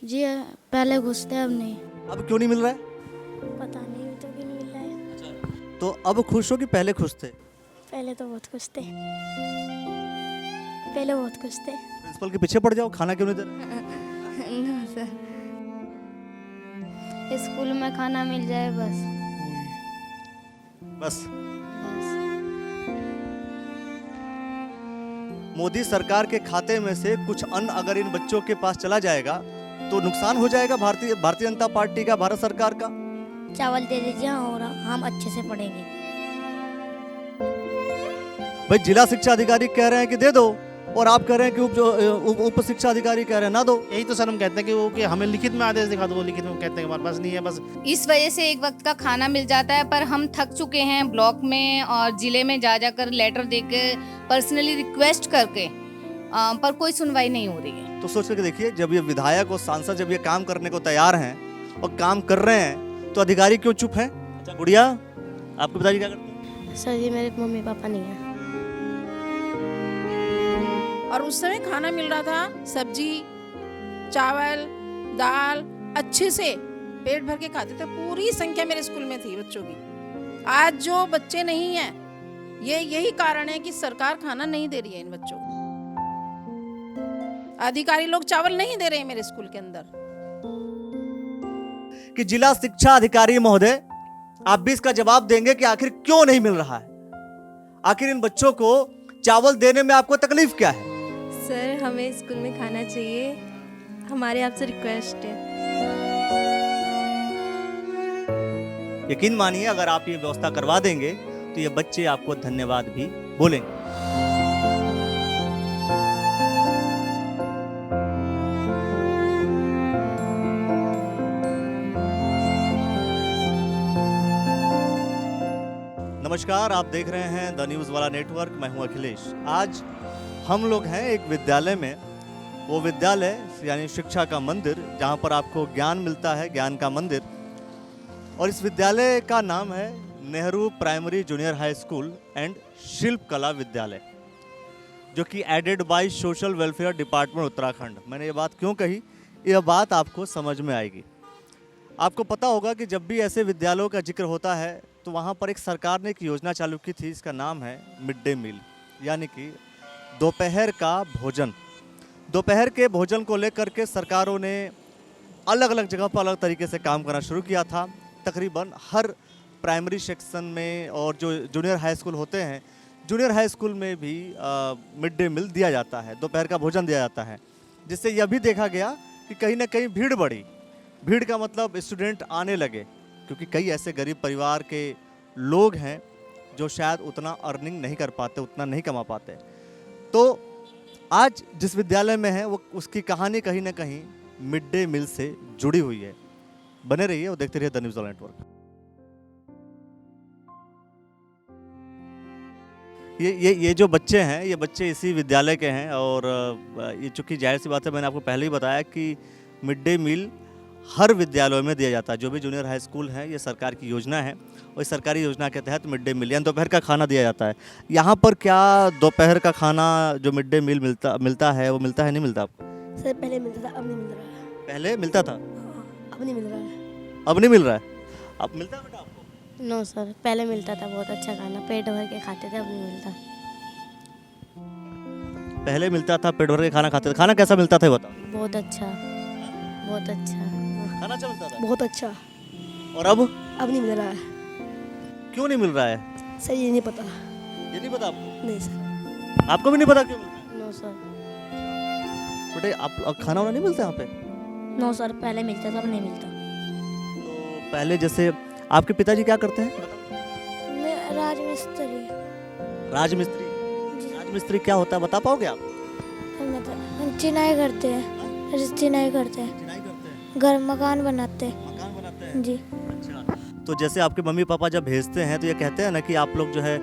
जी पहले घुसते अब नहीं। अब क्यों नहीं मिल रहा है? पता नहीं तो क्यों नहीं मिल रहा है। तो अब खुश हो कि पहले खुश थे? पहले तो बहुत खुश थे, पहले बहुत खुश थे। प्रिंसिपल के पीछे पड़ जाओ, खाना क्यों नहीं दे रहे? ना सर, स्कूल में खाना मिल जाए बस। बस। बस मोदी सरकार के खाते में से कुछ अन्न अगर इन बच्चों के पास चला जाएगा तो नुकसान हो जाएगा भारतीय जनता पार्टी का, भारत सरकार का। चावल दे दीजिए और हम अच्छे से पढ़ेंगे। भाई जिला शिक्षा अधिकारी कह रहे हैं कि दे दो, और आप कह रहे हैं कि उप शिक्षा अधिकारी कह रहे हैं ना दो। यही तो सर हम कहते हैं कि वो कि हमें लिखित में आदेश दिखा दो, वो लिखित में कहते हैं कि हमारे पास नहीं है। बस इस वजह से एक वक्त का खाना मिल जाता है, पर हम थक चुके हैं ब्लॉक में और जिले में जा जाकर लेटर देके पर्सनली रिक्वेस्ट करके, पर कोई सुनवाई नहीं हो रही है। तो सोच करके देखिए, जब ये विधायक और सांसद जब ये काम करने को तैयार हैं और काम कर रहे हैं तो अधिकारी क्यों चुप हैं? अच्छा गुड़िया, आपके पिताजी क्या करते हैं? सर जी मेरे मम्मी पापा नहीं है। और उस समय खाना मिल रहा था, सब्जी, चावल, दाल, अच्छे से पेट भर के खाते थे। पूरी संख्या मेरे स्कूल में थी बच्चों की। आज जो बच्चे नहीं हैं, यही कारण है कि सरकार खाना नहीं दे रही है इन बच्चों को। अधिकारी लोग चावल नहीं दे रहे हैं मेरे स्कूल के अंदर। कि जिला शिक्षा अधिकारी महोदय, आप भी इसका जवाब देंगे कि आखिर क्यों नहीं मिल रहा है? आखिर इन बच्चों को चावल देने में आपको तकलीफ क्या है? सर हमें स्कूल में खाना चाहिए, हमारे आपसे रिक्वेस्ट है। यकीन मानिए, अगर आप ये व्यवस्था करवा देंगे तो ये बच्चे आपको धन्यवाद भी बोलेंगे। नमस्कार, आप देख रहे हैं द न्यूज़ वाला नेटवर्क। मैं हूं अखिलेश। आज हम लोग हैं एक विद्यालय में, वो विद्यालय यानी शिक्षा का मंदिर, जहां पर आपको ज्ञान मिलता है, ज्ञान का मंदिर। और इस विद्यालय का नाम है Nehru primary junior high school and शिल्प कला विद्यालय, जो कि aided by social welfare department Uttarakhand. मैंने ये बात क्यों कही, यह बात आपको समझ में आएगी। आपको पता होगा कि जब भी ऐसे विद्यालयों का जिक्र होता है तो वहाँ पर एक सरकार ने एक योजना चालू की थी, इसका नाम है मिड डे मील, यानी कि दोपहर का भोजन। दोपहर के भोजन को लेकर के सरकारों ने अलग अलग जगह पर अलग तरीके से काम करना शुरू किया था। तकरीबन हर प्राइमरी सेक्शन में और जो जूनियर हाई स्कूल होते हैं, जूनियर हाई स्कूल में भी मिड डे मील दिया जाता है, दोपहर का भोजन दिया जाता है। जिससे यह भी देखा गया कि कहीं ना कहीं भीड़ बढ़ी। भीड़ का मतलब स्टूडेंट आने लगे, क्योंकि कई ऐसे गरीब परिवार के लोग हैं जो शायद उतना अर्निंग नहीं कर पाते, उतना नहीं कमा पाते। तो आज जिस विद्यालय में है वो, उसकी कहानी कहीं ना कहीं मिड डे मील से जुड़ी हुई है। बने रहिए और देखते रहिए द न्यूज़ नेटवर्क। ये जो बच्चे हैं, ये बच्चे इसी विद्यालय के हैं। और ये चूँकि जाहिर सी बात है, मैंने आपको पहले ही बताया कि मिड डे मील हर विद्यालयों में दिया जाता है। जो भी जूनियर हाई स्कूल है, ये सरकार की योजना है और इस सरकारी योजना के तहत मिड डे मील यानी दोपहर का खाना दिया जाता है। यहाँ पर क्या दोपहर का खाना जो मिड डे मील मिलता है, वो मिलता है नहीं मिलता आपको? सर पहले मिलता था, अब नहीं मिल रहा है। पहले मिलता था, अब नहीं मिल रहा है। अब नहीं मिल रहा है। अब मिलता है बेटा आपको? नो सर, पहले मिलता था बहुत अच्छा खाना, पेट भर के खाते थे, अब नहीं मिलता। पहले मिलता था, पेट भर के खाना खाते थे। खाना कैसा मिलता था ये बताओ? बहुत अच्छा, बहुत अच्छा, खाना अच्छा मिलता था। बहुत अच्छा। और अब अब नहीं मिल रहा है। क्यों नहीं मिल रहा है? सर ये नहीं पता। ये नहीं पता आपको? नहीं सर। आपको भी नहीं पता क्यों मिल रहा है? No sir. बेटे आप खाना वाना नहीं मिलता यहाँ पे? नो सर, पहले मिलता था, अब नहीं मिलता। तो पहले जैसे आपके पिताजी क्या करते हैं? मैं राजमिस्त्री। राजमिस्त्री। राजमिस्त्री क्या होता है बता पाओगे आप? चिनाई करते हैं, चिनाई करते हैं, चिनाई करते हैं, घर मकान बनाते हैं। मकान बनाते हैं। जी। अच्छा, तो जैसे आपके मम्मी पापा जब भेजते हैं तो ये कहते हैं ना कि आप लोग जो है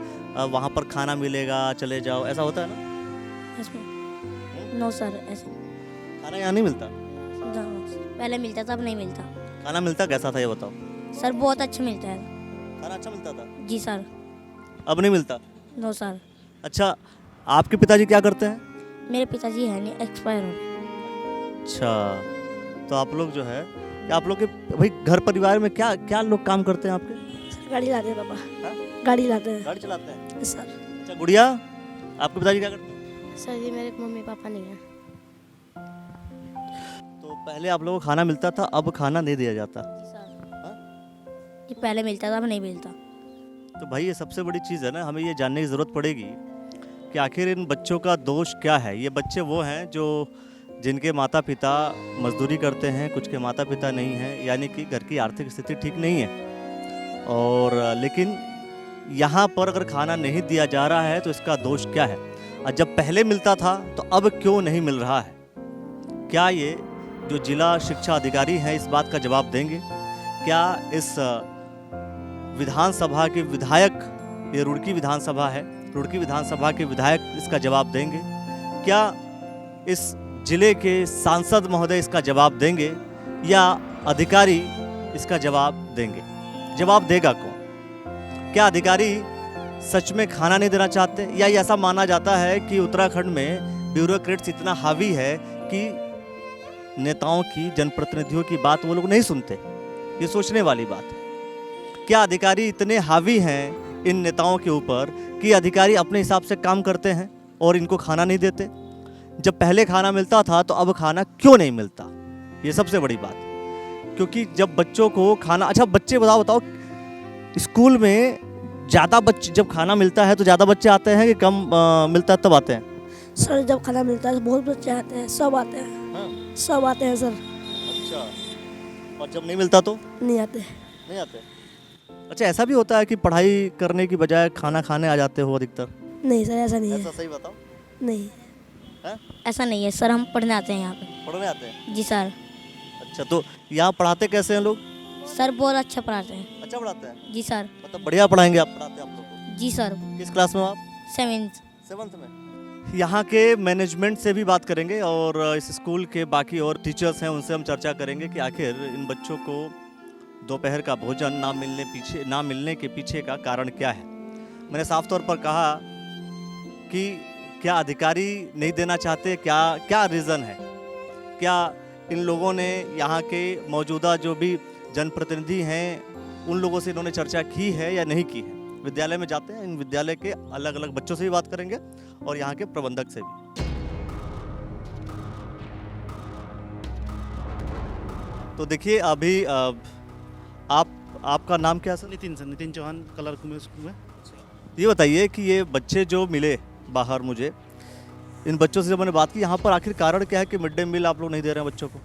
वहाँ पर खाना मिलेगा, चले जाओ, ऐसा होता है ना? इसमें नो सर, ऐसे खाना यहाँ नहीं मिलता? पहले मिलता था, अब नहीं मिलता। खाना मिलता कैसा था ये बताओ? सर बहुत अच्छा मिलता है। खाना अच्छा मिलता था? जी सर। अब नहीं मिलता? No sir. अच्छा, आपके पिताजी क्या करते हैं? मेरे पिताजी है नहीं, एक्सपायर हो गए। अच्छा, तो आप लोग जो है कि आप लोग के भाई घर परिवार में क्या क्या लोग काम करते हैं आपके? सर गाड़ी लाते हैं पापा। हाँ? गाड़ी लाते हैं गाड़ी चलाते हैं। सर। अच्छा गुड़िया, आपके पिताजी क्या करते हैं? सर जी मेरे मम्मी पापा नहीं हैं। तो पहले आप लोगों को खाना मिलता था, अब खाना नहीं दिया जाता। हाँ? ये पहले मिलता था, अब नहीं मिलता। तो भाई ये सबसे बड़ी चीज़ है ना, हमें ये जानने की ज़रूरत पड़ेगी कि आखिर इन बच्चों का दोष क्या है। ये बच्चे वो हैं जो जिनके माता पिता मजदूरी करते हैं, कुछ के माता पिता नहीं हैं, यानी कि घर की आर्थिक स्थिति ठीक नहीं है। और लेकिन यहाँ पर अगर खाना नहीं दिया जा रहा है तो इसका दोष क्या है? और जब पहले मिलता था तो अब क्यों नहीं मिल रहा है? क्या ये जो जिला शिक्षा अधिकारी हैं इस बात का जवाब देंगे? क्या इस विधानसभा के विधायक, ये रुड़की विधानसभा है, रुड़की विधानसभा के विधायक इसका जवाब देंगे? क्या इस जिले के सांसद महोदय इसका जवाब देंगे या अधिकारी इसका जवाब देंगे? जवाब देगा कौन? क्या अधिकारी सच में खाना नहीं देना चाहते, या ये ऐसा माना जाता है कि उत्तराखंड में ब्यूरोक्रेट्स इतना हावी है कि नेताओं की, जनप्रतिनिधियों की बात वो लोग नहीं सुनते? ये सोचने वाली बात है। क्या अधिकारी इतने हावी हैं इन नेताओं के ऊपर कि अधिकारी अपने हिसाब से काम करते हैं और इनको खाना नहीं देते? जब पहले खाना मिलता था तो अब खाना क्यों नहीं मिलता? ये सबसे बड़ी बात है। क्योंकि जब बच्चों को खाना, अच्छा बच्चे बताओ स्कूल में ज़्यादा बच्चे, जब खाना मिलता है तो ज़्यादा बच्चे आते हैं कि कम मिलता है तब आते हैं? सर जब खाना मिलता है तो बहुत बच्चे आते हैं, सब आते हैं। हाँ? सब आते हैं सर। अच्छा, और जब नहीं मिलता तो नहीं आते। नहीं आते? अच्छा, ऐसा भी होता है कि पढ़ाई करने की बजाय खाना खाने आ जाते हो अधिकतर? नहीं सर ऐसा नहीं ऐसा है। सही बताओ। नहीं हैं? ऐसा नहीं है सर, हम पढ़ने आते हैं यहाँ पे। पढ़ने आते हैं? जी सर। अच्छा, तो यहाँ पढ़ाते कैसे हैं लोग? सर बहुत अच्छा पढ़ाते हैं। अच्छा पढ़ाते हैं? जी सर। मतलब बढ़िया पढ़ाएंगे आप, पढ़ाते हैं आप लोग को? जी सर। किस क्लास में हो आप? 7th। 7th में। यहाँ के मैनेजमेंट से भी बात करेंगे और इस स्कूल के बाकी और टीचर्स हैं उनसे हम चर्चा करेंगे कि आखिर इन बच्चों को दोपहर का भोजन ना मिलने के पीछे का कारण क्या है। मैंने साफ तौर पर कहा कि क्या अधिकारी नहीं देना चाहते, क्या रीज़न है? क्या इन लोगों ने, यहाँ के मौजूदा जो भी जनप्रतिनिधि हैं उन लोगों से इन्होंने चर्चा की है या नहीं की है? विद्यालय में जाते हैं, इन विद्यालय के अलग अलग बच्चों से भी बात करेंगे और यहाँ के प्रबंधक से भी। तो देखिए अभी आपका नाम क्या है सर? नितिन सर, नितिन चौहान, कलर कुमेर स्कूल में। ये बताइए कि ये बच्चे जो मिले बाहर मुझे, इन बच्चों से जब मैंने बात की, यहाँ पर आखिर कारण क्या है कि मिड डे मील आप लोग नहीं दे रहे हैं बच्चों को?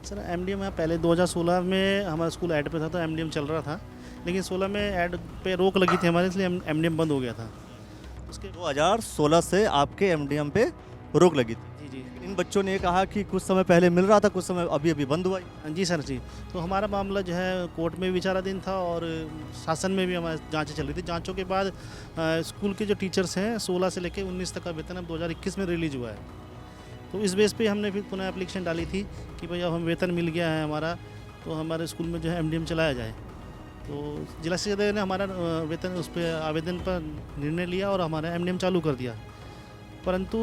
सर एमडीएम यहाँ पहले 2016 में हमारा स्कूल ऐड पे था तो एमडीएम चल रहा था, लेकिन 16 में ऐड पे रोक लगी थी हमारे, इसलिए एमडीएम बंद हो गया था। उसके 2016 से आपके एमडीएम पे रोक लगी थी। जी जी इन बच्चों ने कहा कि कुछ समय पहले मिल रहा था, कुछ समय अभी बंद हुआ। जी सर जी। तो हमारा मामला जो है कोर्ट में भी विचाराधीन था और शासन में भी हमारी जांचें चल रही थी। जांचों के बाद स्कूल के जो टीचर्स हैं 16 से लेकर 19 तक का वेतन अब 2021 में रिलीज हुआ है। तो इस बेस पे हमने फिर पुनः एप्लीकेशन डाली थी कि भाई अब हम वेतन मिल गया है हमारा, तो हमारे स्कूल में जो है एमडीएम चलाया जाए। तो जिला शिक्षा अधिकारी ने हमारा वेतन उस पर आवेदन पर निर्णय लिया और हमारा एमडीएम चालू कर दिया। परंतु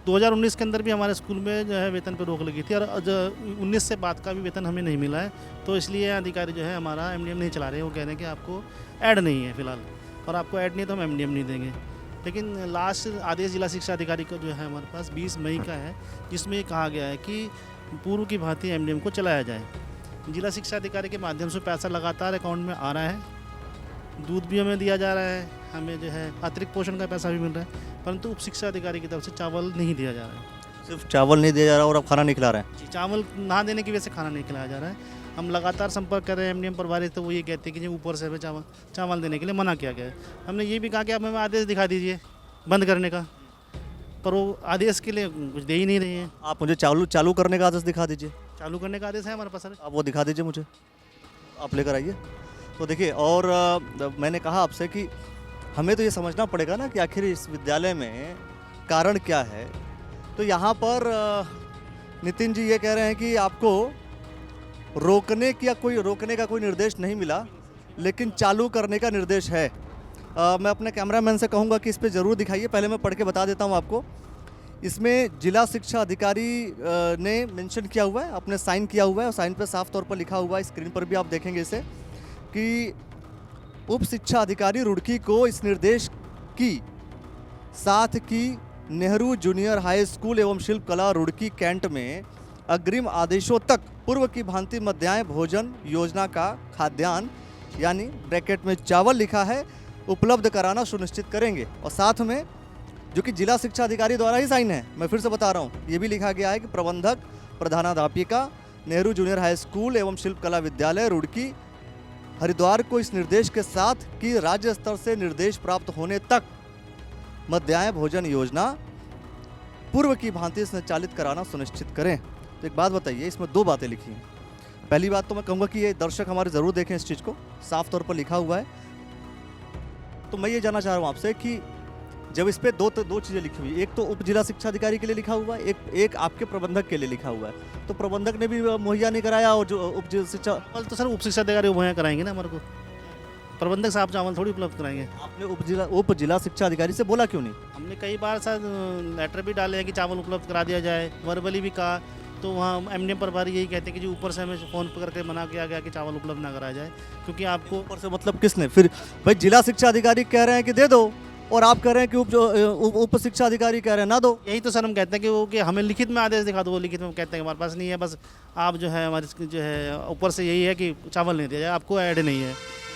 2019 के अंदर भी हमारे स्कूल में जो है वेतन पर रोक लगी थी और 19 से बाद का भी वेतन हमें नहीं मिला है। तो इसलिए अधिकारी जो है हमारा एमडीएम नहीं चला रहे हैं। वो कह रहे हैं कि आपको ऐड नहीं है फ़िलहाल, और आपको ऐड नहीं है तो हम एमडीएम नहीं देंगे। लेकिन लास्ट आदेश जिला शिक्षा अधिकारी का जो है हमारे पास 20 मई का है, जिसमें कहा गया है कि पूर्व की भांति एमडीएम को चलाया जाए। जिला शिक्षा अधिकारी के माध्यम से पैसा लगातार अकाउंट में आ रहा है, दूध भी हमें दिया जा रहा है, हमें जो है अतिरिक्त पोषण का पैसा भी मिल रहा है, परंतु उप शिक्षा अधिकारी की तरफ से चावल नहीं दिया जा रहा है। सिर्फ चावल नहीं दिया जा रहा और अब खाना नहीं खिला रहे हैं? जी, चावल ना देने की वजह से खाना नहीं खिलाया जा रहा है। हम लगातार संपर्क कर रहे हैं एमडीएम प्रभारी, तो वो ये कहते हैं कि जी ऊपर से हमें चावल देने के लिए मना किया गया है। हमने ये भी कहा कि आप हमें आदेश दिखा दीजिए बंद करने का, पर वो आदेश के लिए कुछ दे ही नहीं रहे हैं। आप मुझे चालू करने का आदेश दिखा दीजिए। चालू करने का आदेश है हमारे पास सर। आप वो दिखा दीजिए मुझे, आप लेकर आइए। तो देखिए, और मैंने कहा आपसे कि हमें तो ये समझना पड़ेगा ना कि आखिर इस विद्यालय में कारण क्या है। तो यहाँ पर नितिन जी ये कह रहे हैं कि आपको रोकने का कोई निर्देश नहीं मिला, लेकिन चालू करने का निर्देश है। मैं अपने कैमरामैन से कहूँगा कि इस पर ज़रूर दिखाइए। पहले मैं पढ़ के बता देता हूँ आपको। इसमें जिला शिक्षा अधिकारी ने मेंशन किया हुआ है, अपने साइन किया हुआ है और साइन पे साफ तौर पर लिखा हुआ है, स्क्रीन पर भी आप देखेंगे इसे, कि उप शिक्षा अधिकारी रुड़की को इस निर्देश की साथ की नेहरू जूनियर हाई स्कूल एवं शिल्प कला रुड़की कैंट में अग्रिम आदेशों तक पूर्व की भांति मध्याह्न भोजन योजना का खाद्यान्न यानी ब्रैकेट में चावल लिखा है उपलब्ध कराना सुनिश्चित करेंगे। और साथ में जो कि जिला शिक्षा अधिकारी द्वारा ही साइन है, मैं फिर से बता रहा हूँ, ये भी लिखा गया है कि प्रबंधक प्रधानाध्यापिका नेहरू जूनियर हाई स्कूल एवं शिल्प कला विद्यालय रुड़की हरिद्वार को इस निर्देश के साथ कि राज्य स्तर से निर्देश प्राप्त होने तक मध्याह्न भोजन योजना पूर्व की भांति संचालित कराना सुनिश्चित करें। तो एक बात बताइए, इसमें दो बातें लिखी हैं। पहली बात तो मैं कहूँगा कि ये दर्शक हमारे ज़रूर देखें इस चीज़ को, साफ तौर पर लिखा हुआ है। तो मैं ये जानना चाह रहा हूँ आपसे कि जब इस पे दो चीज़ें लिखी हुई, एक तो उप जिला शिक्षा अधिकारी के लिए लिखा हुआ है, एक आपके प्रबंधक के लिए लिखा हुआ है, तो प्रबंधक ने भी मुहैया नहीं कराया और जो उप जिला शिक्षा तो सर उप शिक्षा अधिकारी मुहैया कराएंगे ना हमारे को, प्रबंधक साहब चावल थोड़ी उपलब्ध कराएंगे। आपने उप जिला शिक्षा अधिकारी से बोला क्यों नहीं? हमने कई बार सर लेटर भी डाले हैं कि चावल उपलब्ध करा दिया जाए, वर्बली भी कहा, तो वहाँ एमडीएम प्रभारी यही कहते हैं कि जी ऊपर से हमें फ़ोन पर करके मना किया गया कि चावल उपलब्ध ना कराया जाए, क्योंकि आपको ऊपर से मतलब किसने? फिर भाई जिला शिक्षा अधिकारी कह रहे हैं कि दे दो और आप कह रहे हैं कि उप शिक्षा अधिकारी कह रहे हैं ना दो। यही तो सर हम कहते हैं कि वो कि हमें लिखित में आदेश दिखा दो, वो लिखित में कहते हैं हमारे पास नहीं है, बस आप जो है हमारे जो है ऊपर से यही है कि चावल नहीं दिया जाए, आपको ऐड नहीं है।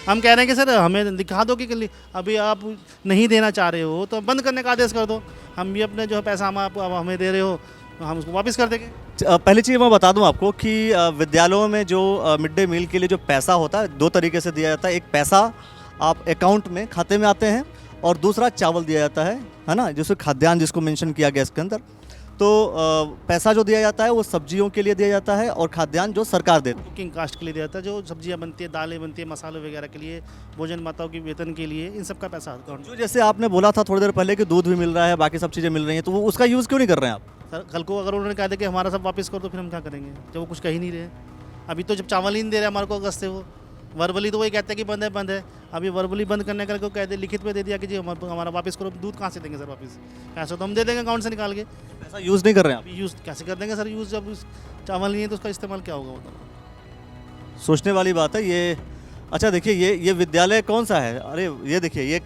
हम कह रहे हैं कि सर हमें दिखा दो कि अभी आप नहीं देना चाह रहे हो तो बंद करने का आदेश कर दो, हम भी अपने जो है पैसा हम आप हमें दे रहे हो हम उसको वापस कर देंगे। पहली चीज़ मैं बता दूं आपको कि विद्यालयों में जो मिड डे मील के लिए जो पैसा होता है दो तरीके से दिया जाता है। एक पैसा आप अकाउंट में खाते में आते हैं और दूसरा चावल दिया जाता है ना, जिसको खाद्यान्न जिसको मेंशन किया गया इसके अंदर। तो पैसा जो दिया जाता है वो सब्जियों के लिए दिया जाता है और खाद्यान्न जो सरकार देती है कुकिंग कास्ट के लिए दिया जाता है, जो सब्जियां बनती है, दालें बनती है, मसाले वगैरह के लिए, भोजन माताओं की वेतन के लिए, इन सब का पैसा अकाउंट। जो जैसे आपने बोला था थोड़ी देर पहले कि दूध भी मिल रहा है, बाकी सब चीज़ें मिल रही हैं, तो वो उसका यूज़ क्यों नहीं कर रहे हैं आप? सर कल को अगर उन्होंने कहा था कि हमारा सब वापस कर दो, फिर हम क्या करेंगे जब वो कुछ कह ही नहीं रहे। अभी तो जब चावल ही नहीं दे रहे हमारे को अगस्त से, वो वर्बली तो वही कहते हैं कि बंद है। अभी वर्बली बंद करने का को कहते लिखित में दे दिया कि जी हमारा वापस करो। दूध कहाँ से देंगे सर वापस? पैसा तो हम दे देंगे अकाउंट से निकाल के, पैसा यूज़ नहीं कर रहे हैं आप। यूज़ कैसे कर देंगे सर? यूज़ जब चावल नहीं है तो उसका इस्तेमाल क्या होगा? बताओ। सोचने वाली बात है ये। अच्छा देखिए ये विद्यालय कौन सा है? अरे ये देखिए, ये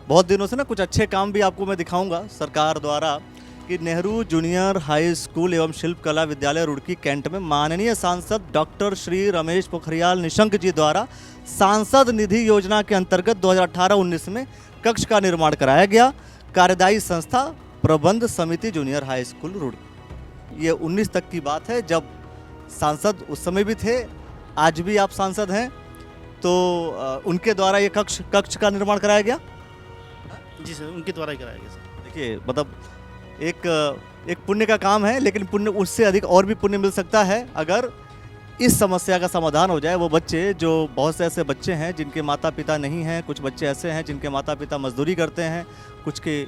बहुत दिनों से ना कुछ अच्छे काम भी आपको मैं दिखाऊंगा सरकार द्वारा कि नेहरू जूनियर हाई स्कूल एवं शिल्प कला विद्यालय रुड़की कैंट में माननीय सांसद डॉक्टर श्री रमेश पोखरियाल निशंक जी द्वारा सांसद निधि योजना के अंतर्गत 2018-19 में कक्ष का निर्माण कराया गया। कार्यदायी संस्था प्रबंध समिति जूनियर हाई स्कूल रुड़की। ये 19 तक की बात है, जब सांसद उस समय भी थे, आज भी आप सांसद हैं, तो उनके द्वारा ये कक्ष का निर्माण कराया गया। जी सर, उनके द्वारा ही कराया गया सर। देखिए मतलब एक पुण्य का काम है, लेकिन पुण्य उससे अधिक और भी पुण्य मिल सकता है अगर इस समस्या का समाधान हो जाए। वो बच्चे जो बहुत से ऐसे बच्चे हैं जिनके माता पिता नहीं हैं, कुछ बच्चे ऐसे हैं जिनके माता पिता मजदूरी करते हैं, कुछ के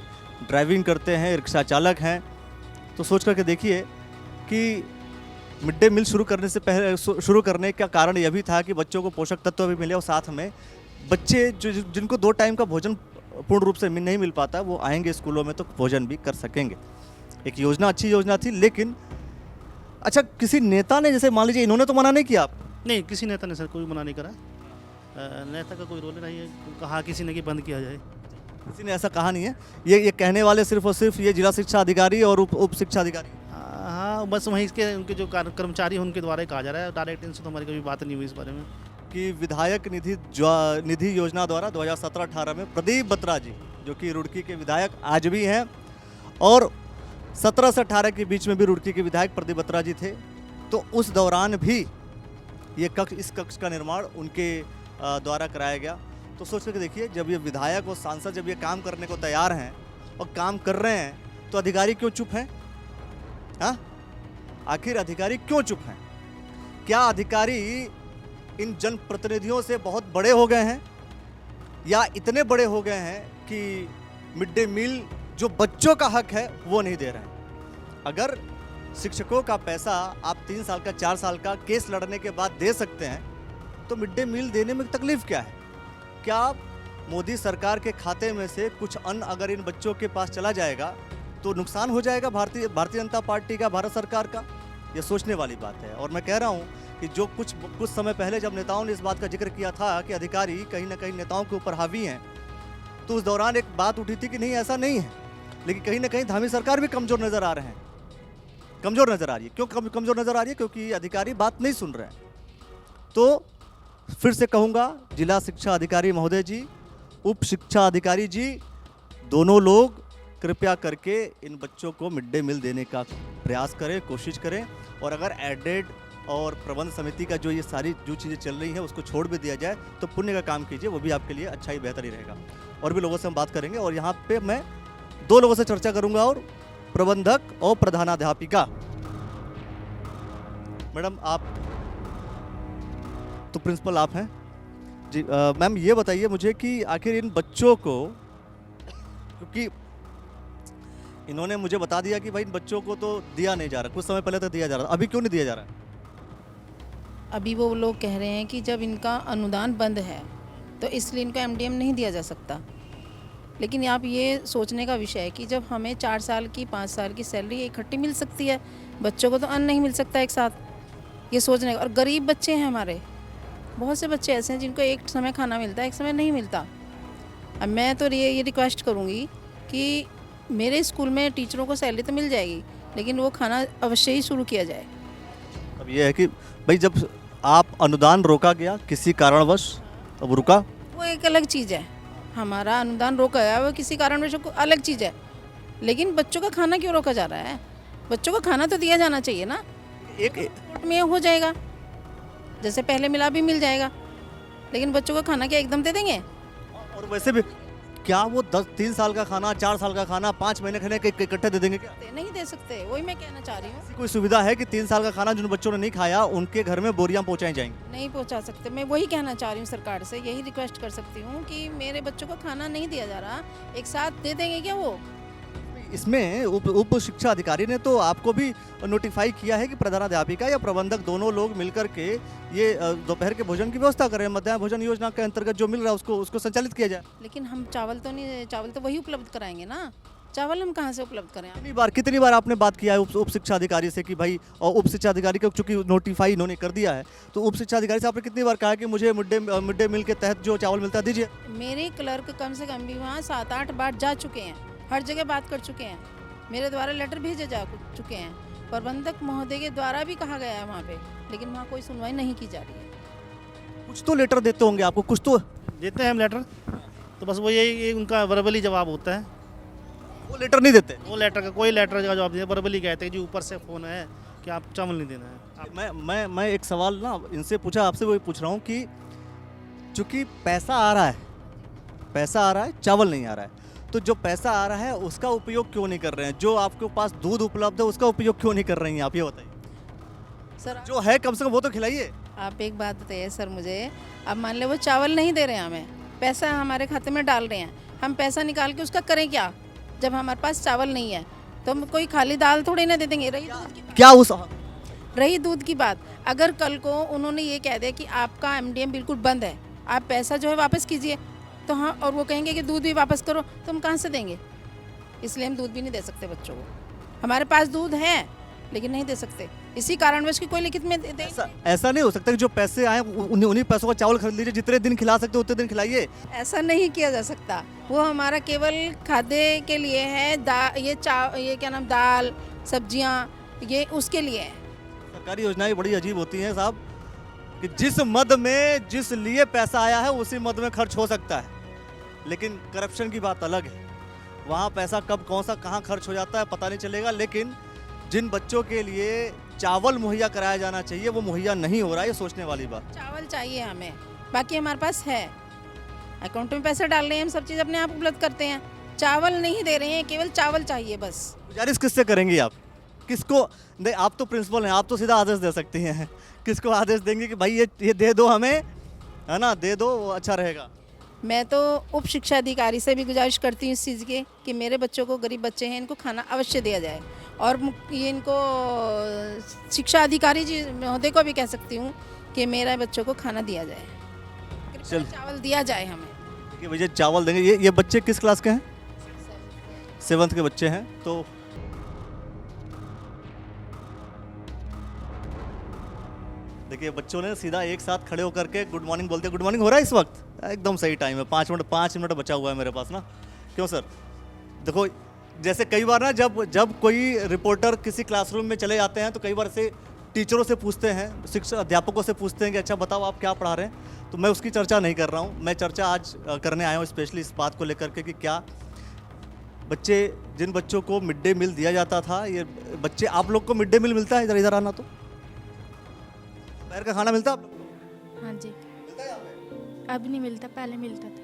ड्राइविंग करते हैं, रिक्शा चालक हैं, तो सोच करके देखिए कि मिड डे मील शुरू करने का कारण यह भी था कि बच्चों को पोषक तत्व भी मिले और साथ में बच्चे जिनको 2 टाइम का भोजन पूर्ण रूप से नहीं मिल पाता, वो आएंगे स्कूलों में तो भोजन भी कर सकेंगे। एक योजना अच्छी योजना थी, लेकिन अच्छा किसी नेता ने, जैसे मान लीजिए इन्होंने तो मना नहीं किया आप? नहीं, किसी नेता ने सर कोई मना नहीं करा। नेता का कोई रोल नहीं है, कहा किसी ने कि बंद किया जाए, किसी ने ऐसा कहा नहीं है। ये कहने वाले सिर्फ और सिर्फ ये जिला शिक्षा अधिकारी और उप शिक्षा अधिकारी। हाँ, बस वहीं इसके उनके जो कर्मचारी हैं उनके द्वारा ही कहा जा रहा है। डायरेक्ट इनसे तो हमारी कभी बात नहीं हुई इस बारे में। कि विधायक निधि योजना द्वारा 2017-18 में प्रदीप बत्रा जी, जो कि रुड़की के विधायक आज भी हैं और 17 से 18 के बीच में भी रुड़की के विधायक प्रदीप बत्रा जी थे, तो उस दौरान भी इस कक्ष का निर्माण उनके द्वारा कराया गया। तो सोच करके देखिए, जब ये विधायक और सांसद जब ये काम करने को तैयार हैं और काम कर रहे हैं, तो अधिकारी क्यों चुप हैं? हाँ, आखिर अधिकारी क्यों चुप हैं? क्या अधिकारी इन जनप्रतिनिधियों से बहुत बड़े हो गए हैं, या इतने बड़े हो गए हैं कि मिड डे मील जो बच्चों का हक है वो नहीं दे रहे हैं? अगर शिक्षकों का पैसा आप 3 साल का 4 साल का केस लड़ने के बाद दे सकते हैं, तो मिड डे मील देने में तकलीफ क्या है? क्या मोदी सरकार के खाते में से कुछ अन्न अगर इन बच्चों के पास चला जाएगा तो नुकसान हो जाएगा भारतीय जनता पार्टी का, भारत सरकार का। ये सोचने वाली बात है। और मैं कह रहा हूँ कि जो कुछ समय पहले जब नेताओं ने इस बात का जिक्र किया था कि अधिकारी कहीं ना कहीं नेताओं के ऊपर हावी हैं, तो उस दौरान एक बात उठी थी कि नहीं ऐसा नहीं है, लेकिन कहीं ना कहीं धामी सरकार भी कमज़ोर नज़र आ रहे हैं, कमज़ोर नज़र आ रही है। क्यों कमज़ोर नज़र आ रही है? क्योंकि अधिकारी बात नहीं सुन रहे हैं। तो फिर से कहूँगा, जिला शिक्षा अधिकारी महोदय जी, उप शिक्षा अधिकारी जी, दोनों लोग कृपया करके इन बच्चों को मिड डे मील देने का प्रयास करें, कोशिश करें। और अगर एडेड और प्रबंध समिति का ये सारी जो चीज़ें चल रही हैं उसको छोड़ भी दिया जाए तो पुण्य का काम कीजिए, वो भी आपके लिए अच्छा ही बेहतर ही रहेगा। और भी लोगों से हम बात करेंगे और यहाँ पे मैं 2 लोगों से चर्चा करूँगा, और प्रबंधक और प्रधानाध्यापिका। मैडम, आप तो प्रिंसिपल आप हैं जी। मैम, ये बताइए मुझे कि आखिर इन बच्चों को, क्योंकि इन्होंने मुझे बता दिया कि भाई इन बच्चों को तो दिया नहीं जा रहा, कुछ समय पहले तक दिया जा रहा, अभी क्यों नहीं दिया जा रहा है? अभी वो लोग कह रहे हैं कि जब इनका अनुदान बंद है तो इसलिए इनको एमडीएम नहीं दिया जा सकता। लेकिन आप ये सोचने का विषय है कि जब हमें 4 साल की 5 साल की सैलरी इकट्ठी मिल सकती है, बच्चों को तो अन्न नहीं मिल सकता एक साथ, ये सोचने का। और गरीब बच्चे हैं हमारे, बहुत से बच्चे ऐसे हैं जिनको एक समय खाना मिलता है, एक समय नहीं मिलता। अब मैं तो ये रिक्वेस्ट करूँगी कि मेरे स्कूल में टीचरों को सैलरी तो मिल जाएगी, लेकिन वो खाना अवश्य ही शुरू किया जाए। अब ये है कि भाई जब आप अनुदान रोका गया किसी कारणवश, अब रुका, वो एक अलग चीज़ है। हमारा अनुदान रोका गया वो किसी कारणवश अलग चीज़ है, लेकिन बच्चों का खाना क्यों रोका जा रहा है? बच्चों को खाना तो दिया जाना चाहिए ना। एक कोर्ट में हो जाएगा, जैसे पहले मिला भी मिल जाएगा, लेकिन बच्चों को खाना क्या एकदम दे देंगे? और वैसे भी क्या वो 3 साल का खाना, 4 साल का खाना, 5 महीने खाने के इकट्ठे दे देंगे क्या? नहीं दे सकते, वही मैं कहना चाह रही हूँ। ऐसी कोई सुविधा है कि 3 साल का खाना जिन बच्चों ने नहीं खाया उनके घर में बोरियां पहुंचाई जाएंगी? नहीं पहुंचा सकते। मैं वही कहना चाह रही हूँ, सरकार से यही रिक्वेस्ट कर सकती हूँ कि मेरे बच्चों को खाना नहीं दिया जा रहा, एक साथ दे देंगे क्या वो? इसमें उप शिक्षा अधिकारी ने तो आपको भी नोटिफाई किया है कि प्रधानाध्यापिका या प्रबंधक दोनों लोग मिलकर के ये दोपहर के भोजन की व्यवस्था करें, मध्याह्न भोजन योजना के अंतर्गत जो मिल रहा है उसको संचालित किया जाए। लेकिन हम चावल तो वही उपलब्ध कराएंगे ना, चावल हम कहाँ से उपलब्ध करें? कितनी बार आपने बात किया है उप शिक्षा अधिकारी से कि भाई, और उप शिक्षा अधिकारी को चूंकि नोटिफाई इन्होंने कर दिया है, तो उप शिक्षा अधिकारी से आपने कितनी बार कहा कि मुझे मिड डे मील के तहत जो चावल मिलता है दीजिए? मेरे क्लर्क कम से कम भी वहाँ 7-8 बार जा चुके हैं, हर जगह बात कर चुके हैं, मेरे द्वारा लेटर भेजे जा चुके हैं, प्रबंधक महोदय के द्वारा भी कहा गया है वहाँ पे, लेकिन वहाँ कोई सुनवाई नहीं की जा रही है। कुछ तो लेटर देते होंगे आपको, कुछ तो देते हैं हम लेटर, तो बस वो यही उनका वर्बली जवाब होता है। वो लेटर नहीं देते? वो लेटर का कोई लेटर का जवाब नहीं, वर्बली कहते हैं जी ऊपर से फ़ोन है कि आप चावल नहीं देना है। मैं एक सवाल ना इनसे पूछा, आपसे वही पूछ रहा हूँ कि चूंकि पैसा आ रहा है, चावल नहीं आ रहा है, तो जो पैसा आ रहा है उसका उपयोग क्यों नहीं कर रहे हैं? जो आपके पास दूध उपलब्ध है उसका उपयोग क्यों नहीं कर रही हैं आप, ये बताइए। सर जो है कम से कम वो तो खिलाइए। आप एक बात बताइए सर मुझे, अब मान ले वो चावल नहीं दे रहे हैं, हमें पैसा हमारे खाते में डाल रहे हैं, हम पैसा निकाल के उसका करें क्या? जब हमारे पास चावल नहीं है तो हम कोई खाली दाल थोड़ी ना दे देंगे। रही दूध की बात, अगर कल को उन्होंने ये कह दिया कि आपका एमडीएम बिल्कुल बंद है, आप पैसा जो है वापस कीजिए, तो हाँ, और वो कहेंगे कि दूध भी वापस करो, तो हम कहाँ से देंगे? इसलिए हम दूध भी नहीं दे सकते बच्चों को। हमारे पास दूध है लेकिन नहीं दे सकते, इसी कारणवश की कोई लिखित में दे। ऐसा नहीं हो सकता कि जो पैसे आए उन्हीं पैसों का चावल खरीद लीजिए, जितने दिन खिला सकते उतने दिन खिलाइए। ऐसा नहीं किया जा सकता, वो हमारा केवल खाद्य के लिए है, ये क्या नाम, दाल सब्जियां, ये उसके लिए है। सरकारी योजनाएं बड़ी अजीब होती हैं साहब, कि जिस मद में जिस लिए पैसा आया है उसी मद में खर्च हो सकता है, लेकिन करप्शन की बात अलग है। वहाँ पैसा कब कौन सा कहाँ खर्च हो जाता है पता नहीं चलेगा, लेकिन जिन बच्चों के लिए चावल मुहैया कराया जाना चाहिए वो मुहैया नहीं हो रहा है, ये सोचने वाली बात। चावल चाहिए हमें, बाकी हमारे पास है, अकाउंट में पैसे डाल रहे हैं, हम सब चीज़ अपने आप उपलब्ध करते हैं, चावल नहीं दे रहे हैं, केवल चावल चाहिए बस। गुजारिश किससे करेंगी आप? किसको? नहीं, आप तो प्रिंसिपल हैं, आप तो सीधा आदेश दे सकती हैं। किसको आदेश देंगे कि भाई ये दे दो हमें, है ना, दे दो, वो अच्छा रहेगा? मैं तो उप शिक्षा अधिकारी से भी गुजारिश करती हूँ इस चीज़ की कि मेरे बच्चों को, गरीब बच्चे हैं, इनको खाना अवश्य दिया जाए, और ये इनको शिक्षा अधिकारी जी महोदय को भी कह सकती हूँ कि मेरे बच्चों को खाना दिया जाए, चल चावल दिया जाए हमें। देखिए भैया, चावल देंगे। ये बच्चे किस क्लास के हैं? 7th के बच्चे हैं। तो देखिए बच्चों ने सीधा एक साथ खड़े होकर के गुड मॉर्निंग बोलते, गुड मॉर्निंग हो रहा है इस वक्त, एकदम सही टाइम है, 5 मिनट बचा हुआ है मेरे पास ना। क्यों सर? देखो जैसे कई बार ना जब कोई रिपोर्टर किसी क्लासरूम में चले जाते हैं तो कई बार से टीचरों से पूछते हैं, शिक्षक अध्यापकों से पूछते हैं कि अच्छा बताओ आप क्या पढ़ा रहे हैं। तो मैं उसकी चर्चा नहीं कर रहा हूँ, मैं चर्चा आज करने आया हूँ स्पेशली इस बात को लेकर के कि क्या बच्चे, जिन बच्चों को मिड डे मील दिया जाता था, ये बच्चे, आप लोग को मिड डे मील मिलता है? इधर इधर आना, तो दोपहर का खाना मिलता है आप लोग? हाँ जी, मिलता है यहाँ पे? अब नहीं मिलता, पहले मिलता था।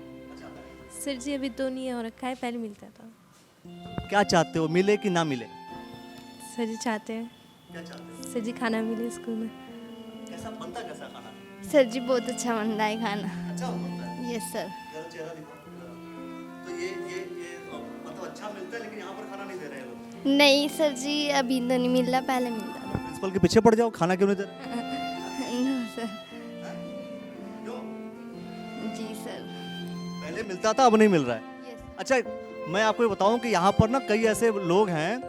सर जी अभी तो नहीं हो रखा है, पहले मिलता था। क्या चाहते हो, मिले कि ना मिले? सर जी चाहते हैं, क्या चाहते हो? सर जी खाना मिले स्कूल में। कैसा बनता, कैसा खाना? सर जी बहुत अच्छा बन रहा है खाना। अच्छा बनता है? Yes sir. जरा चेहरा दिखाओ। तो ये मतलब अच्छा मिलता है, लेकिन यहाँ पर खाना नहीं दे रहे हैं लोग। नहीं सर जी अभी तो नहीं मिल रहा, पहले मिलता था। प्रिंसिपल के पीछे पड़ जाओ, खाना क्यों नहीं दे रहे? No sir. क्यों? जी सर। पहले मिलता था, अब नहीं मिल रहा है। यस। अच्छा मैं आपको ये बताऊं कि यहाँ पर ना कई ऐसे लोग हैं,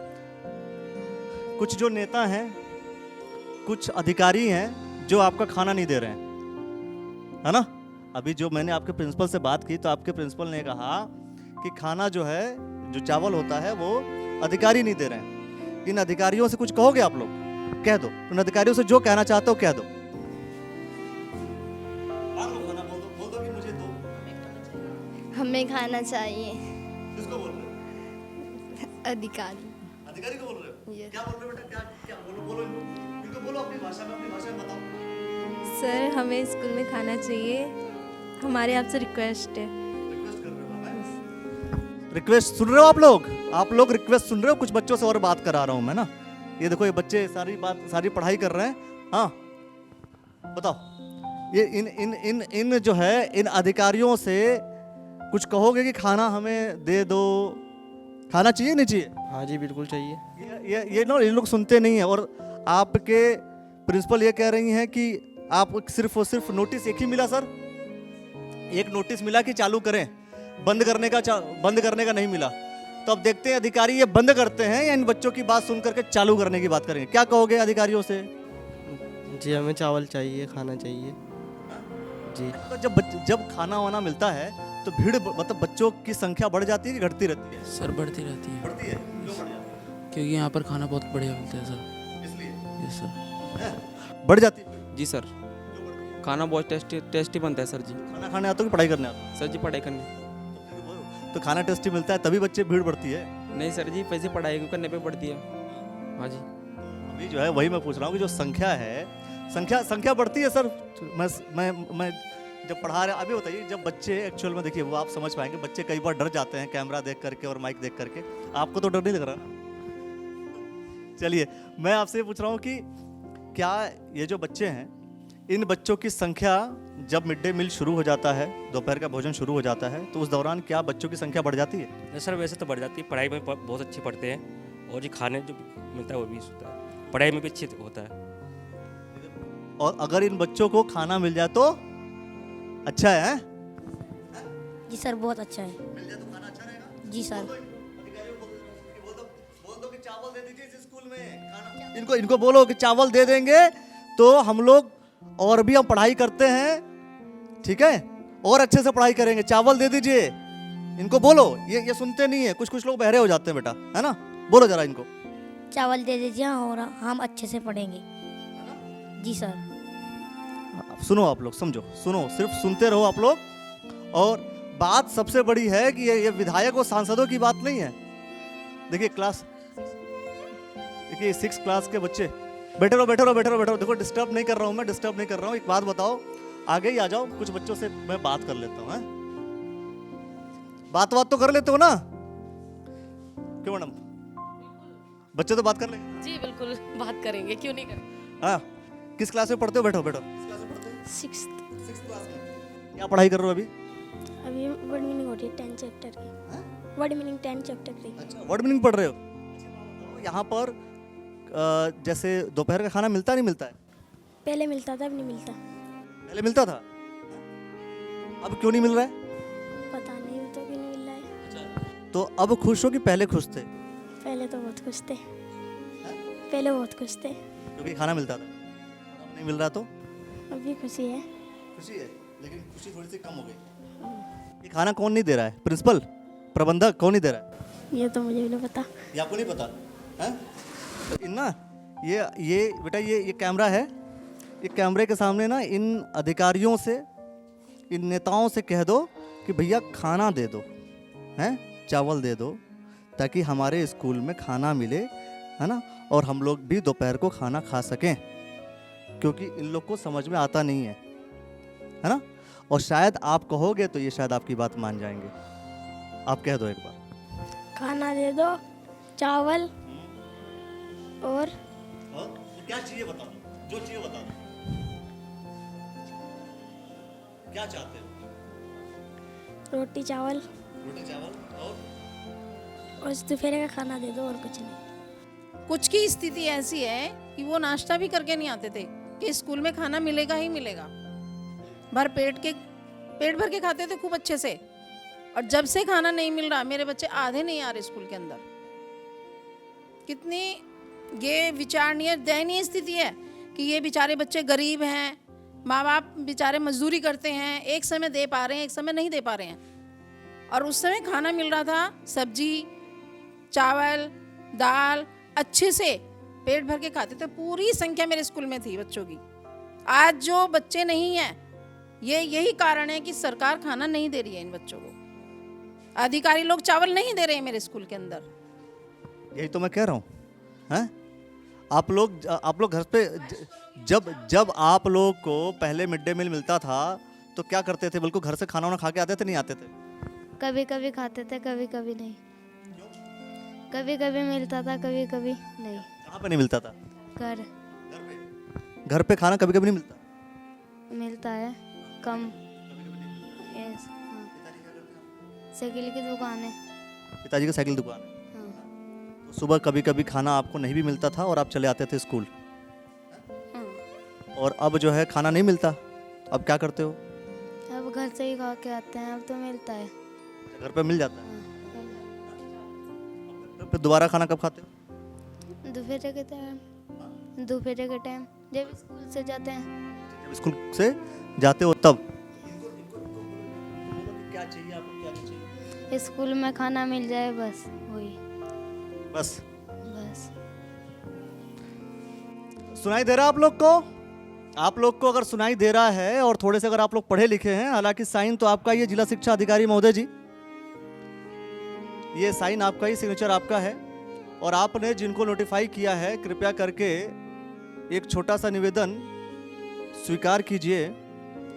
कुछ जो नेता हैं, कुछ अधिकारी हैं जो आपका खाना नहीं दे रहे हैं, है ना। अभी जो मैंने आपके प्रिंसिपल से बात की तो आपके प्रिंसिपल ने कहा कि खाना जो है, जो चावल होता है वो अधिकारी नहीं दे रहे हैं। इन अधिकारियों से कुछ कहोगे आप लोग? कह दो, उन अधिकारियों से जो कहना चाहते हो कह दो। बोल दो कि मुझे दो। हमें खाना चाहिए। किसको बोल रहे हो? अधिकारी। अधिकारी को बोल रहे हो? Yes. क्या बोल रहे हो बेटा? क्या बोलो इनको बोलो अपनी भाषा में बताओ। सर हमें स्कूल में खाना चाहिए, हमारे आपसे रिक्वेस्ट है। रिक्वेस्ट कर रहे हो? रिक्वेस्ट सुन रहे हो आप लोग रिक्वेस्ट सुन रहे हो? कुछ बच्चों से और बात करा रहा हूं मैं ना। ये देखो ये बच्चे सारी पढ़ाई कर रहे हैं। हाँ बताओ, ये इन जो है इन अधिकारियों से कुछ कहोगे कि खाना हमें दे दो, खाना चाहिए नहीं चाहिए? हाँ जी बिल्कुल चाहिए। ये ना, ये लोग सुनते नहीं है। और आपके प्रिंसिपल ये कह रही हैं कि आप सिर्फ और सिर्फ नोटिस एक ही मिला सर, एक नोटिस मिला कि चालू करें, बंद करने का नहीं मिला। तो अब देखते हैं अधिकारी ये बंद करते हैं या इन बच्चों की बात सुन करके चालू करने की बात करेंगे। क्या कहोगे अधिकारियों से? जी हमें चावल चाहिए, खाना चाहिए जी। तो जब खाना वाना मिलता है तो भीड़, मतलब बच्चों की संख्या बढ़ जाती है कि घटती रहती है? सर बढ़ती रहती है, बढ़ती है। क्यों बढ़ जाती है? क्योंकि यहाँ पर खाना बहुत बढ़िया मिलता है सर, इसलिए यस सर। बढ़ जाती है। जी सर, खाना बहुत टेस्टी बनता है सर जी। खाना खाने आते हो कि पढ़ाई करने आते हो? सर जी पढ़ाई करने। तो खाना टेस्टी मिलता है तभी बच्चे भीड़ बढ़ती है। नहीं सर जी, पैसे पढ़ाई करने पे बढ़ती है। हाँ जी। अभी जो है वही मैं पूछ रहा हूँ कि जो संख्या है, संख्या बढ़ती है सर। मैं जब पढ़ा रहे, अभी बताइए, जब बच्चे एक्चुअल में, देखिए वो आप समझ पाएंगे, बच्चे कई बार डर जाते हैं कैमरा देख करके और माइक देख करके। आपको तो डर नहीं लग रहा ना? चलिए मैं आपसे ये पूछ रहा हूँ कि क्या ये जो बच्चे हैं, इन बच्चों की संख्या जब मिड डे मील शुरू हो जाता है, दोपहर का भोजन शुरू हो जाता है, तो उस दौरान क्या बच्चों की संख्या बढ़ जाती है? नहीं सर, वैसे तो बढ़ जाती है, पढ़ाई में बहुत अच्छे पढ़ते हैं और ये खाने जो मिलता है वो भी होता है, पढ़ाई में भी अच्छे होता है। और अगर इन बच्चों को खाना मिल जाए तो अच्छा है? जी सर बहुत अच्छा है। मिल जाए तो खाना अच्छा रहेगा? जी सर। बोल दो कि चावल दे दीजिए इस स्कूल में खाना। इनको बोलो कि चावल दे देंगे तो हम लोग और भी हम पढ़ाई करते हैं, ठीक है, और अच्छे से पढ़ाई करेंगे। चावल दे दीजिए, इनको बोलो। ये सुनते नहीं है, कुछ लोग बहरे हो जाते हैं बेटा, है ना। बोलो जरा इनको, चावल दे दीजिए और हम अच्छे से पढ़ेंगे। जी सर। सुनो आप लोग, समझो, सुनो, सिर्फ सुनते रहो आप लोग। और बात सबसे बड़ी है कि ये विधायक और सांसदों की बात नहीं है। देखिए 6 क्लास के बच्चे, बैठे रहो। देखो डिस्टर्ब नहीं कर रहा हूँ, एक बात बताओ, आगे ही आ जाओ, कुछ बच्चों से मैं बात कर लेता हूँ। बात तो कर लेते हो ना? क्यों मैडम, बच्चे तो बात कर लेंगे? जी बिल्कुल बात करेंगे, क्यों नहीं करेंगे। हाँ, किस क्लास में पढ़ते हो? बैठो। 6th क्लास में क्या पढ़ाई कर रहे हो अभी? अभी वर्ड मीनिंग हो रही है 10 चैप्टर की। वर्ड मीनिंग 10 चैप्टर की। अच्छा, वर्ड मीनिंग पढ़ रहे हो? यहाँ पर जैसे दोपहर का खाना मिलता नहीं मिलता है? पहले मिलता था, अब नहीं मिलता। पहले मिलता था, अब क्यों नहीं मिल रहा है? पता नहीं तो क्यों नहीं मिल रहा है। अच्छा, तो अब खुश हो कि पहले खुश थे? पहले तो बहुत खुश थे, पहले बहुत खुश थे। क्योंकि खाना मिलता था, अब नहीं मिल रहा तो अभी खुशी है। खुशी है, लेकिन खुशी थोड़ी सी कम हो गई। ये खाना कौन नहीं दे रहा है? प्रिंसिपल, प्रबंधक, कौन नहीं दे रहा है? ये तो मुझे भी नहीं पता। ये आपको नहीं पता है? तो इन ना ये बेटा ये कैमरा है, ये कैमरे के सामने ना इन अधिकारियों से, इन नेताओं से कह दो कि भैया खाना दे दो, हैं, चावल दे दो, ताकि हमारे स्कूल में खाना मिले, है ना, और हम लोग भी दोपहर को खाना खा सकें, क्योंकि इन लोग को समझ में आता नहीं है ना। और शायद आप कहोगे तो ये शायद आपकी बात मान जाएंगे। आप कह दो एक बार, खाना दे दो, चावल और क्या चाहिए बता दो, जो चाहिए बता दो, क्या चाहते हो? रोटी चावल रोटी चावल और दोपहर का खाना दे दो और कुछ नहीं। कुछ की स्थिति ऐसी है कि वो नाश्ता भी करके नहीं आते थे कि स्कूल में खाना मिलेगा ही मिलेगा। पेट भर के खाते थे खूब अच्छे से, और जब से खाना नहीं मिल रहा मेरे बच्चे आधे नहीं आ रहे स्कूल के अंदर। कितनी ये विचारणीय दयनीय स्थिति है कि ये बेचारे बच्चे गरीब हैं, माँ बाप बेचारे मजदूरी करते हैं, एक समय दे पा रहे हैं, एक समय नहीं दे पा रहे हैं। और उस समय खाना मिल रहा था, सब्जी, चावल, दाल, अच्छे से पेट भर के खाते थे। पूरी संख्या मेरे स्कूल में थी बच्चों की। आज जो बच्चे नहीं हैं, यही कारण है कि सरकार खाना नहीं दे रही है इन बच्चों को। अधिकारी लोग चावल नहीं दे रहे हैं मेरे स्कूल के अंदर। यही तो मैं कह रहा हूँ, हैं? आप लोग घर पे जब आप लोग को पहले मिड डे मील मिलता था तो क्या करते थे? बिल्कुल घर से खाना वाना खा के आते थे, नहीं आते थे? कभी कभी खाते थे, कभी कभी नहीं। कभी कभी मिलता था, कभी कभी नहीं। कहाँ पे नहीं मिलता था? घर पे खाना कभी कभी नहीं मिलता? मिलता है, कम। यस, हाँ। साइकिल की दुकान है। पिताजी की साइकिल दुकान है। हाँ। तो सुबह कभी कभी खाना आपको नहीं भी मिलता था और आप चले आते थे स्कूल, और अब जो है खाना नहीं मिलता, अब क्या करते हो? अब घर से ही खा के आते हैं, अब तो मिलता है। घर पे मिल जाता है। फिर दोबारा खाना कब खाते हो? दोपहर के टाइम, दोपहर के टाइम जब स्कूल से जाते हैं। जब स्कूल से जाते हो तब? क्या चाहिए आपको, क्या चाहिए? स्कूल में खाना मिल जाए, बस वही। बस सुनाई दे रहा आप लोग को? आप लोग को अगर सुनाई दे रहा है और थोड़े से अगर आप लोग पढ़े लिखे हैं, हालांकि साइन तो आपका ये जिला शिक्षा अधिकारी महोदय जी, ये साइन आपका ही, सिग्नेचर आपका है, और आपने जिनको नोटिफाई किया है कृपया करके एक छोटा सा निवेदन स्वीकार कीजिए।